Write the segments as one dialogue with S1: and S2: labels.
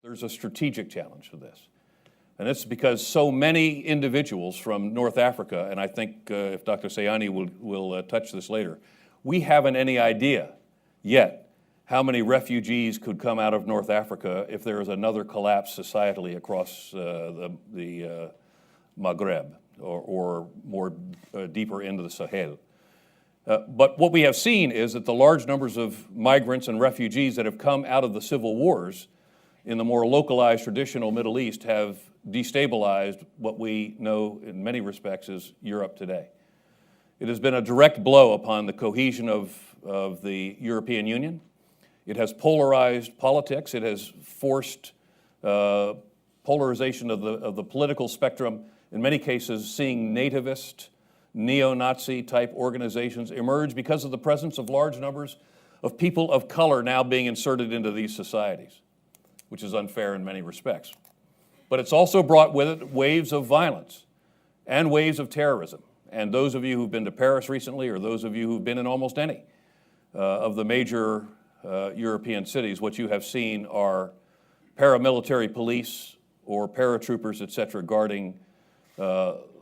S1: There's a strategic challenge to this. And it's because so many individuals from North Africa, and I think if Dr. Sayani will touch this later, we haven't any idea yet how many refugees could come out of North Africa if there is another collapse societally across the Maghreb or more deeper into the Sahel. But what we have seen is that the large numbers of migrants and refugees that have come out of the civil wars in the more localized traditional Middle East have destabilized what we know in many respects is Europe today. It has been a direct blow upon the cohesion of the European Union. It has polarized politics. It has forced polarization of the political spectrum, in many cases seeing nativist, neo-Nazi type organizations emerge because of the presence of large numbers of people of color now being inserted into these societies, which is unfair in many respects. But it's also brought with it waves of violence and waves of terrorism. And those of you who've been to Paris recently, or those of you who've been in almost any of the major European cities, what you have seen are paramilitary police or paratroopers, et cetera, guarding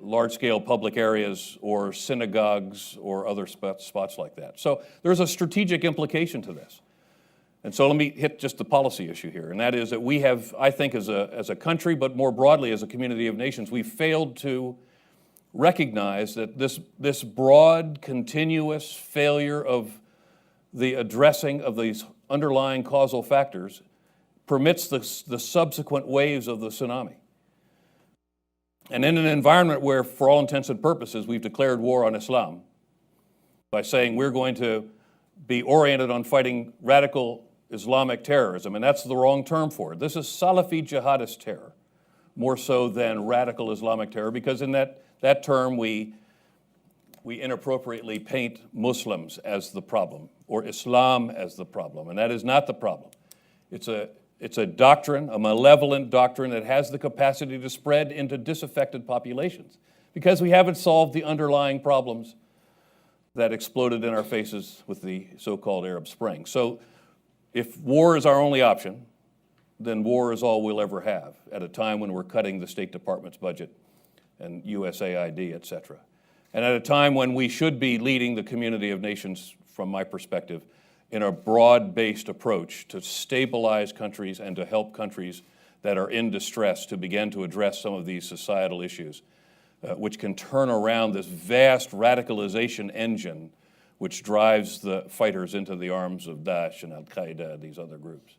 S1: large-scale public areas or synagogues or other spots like that. So there's a strategic implication to this. And so let me hit just the policy issue here, and that is that we have, I think, as a country, but more broadly as a community of nations, we've failed to recognize that this broad, continuous failure of the addressing of these underlying causal factors permits the subsequent waves of the tsunami. And in an environment where, for all intents and purposes, we've declared war on Islam by saying we're going to be oriented on fighting radical Islamic terrorism, and that's the wrong term for it. This is Salafi jihadist terror, more so than radical Islamic terror, because in that term we inappropriately paint Muslims as the problem, or Islam as the problem, and that is not the problem. It's a doctrine, a malevolent doctrine that has the capacity to spread into disaffected populations because we haven't solved the underlying problems that exploded in our faces with the so-called Arab Spring. So if war is our only option, then war is all we'll ever have at a time when we're cutting the State Department's budget and USAID, et cetera. And at a time when we should be leading the community of nations, from my perspective, in a broad-based approach to stabilize countries and to help countries that are in distress to begin to address some of these societal issues, which can turn around this vast radicalization engine which drives the fighters into the arms of Daesh and Al-Qaeda and these other groups.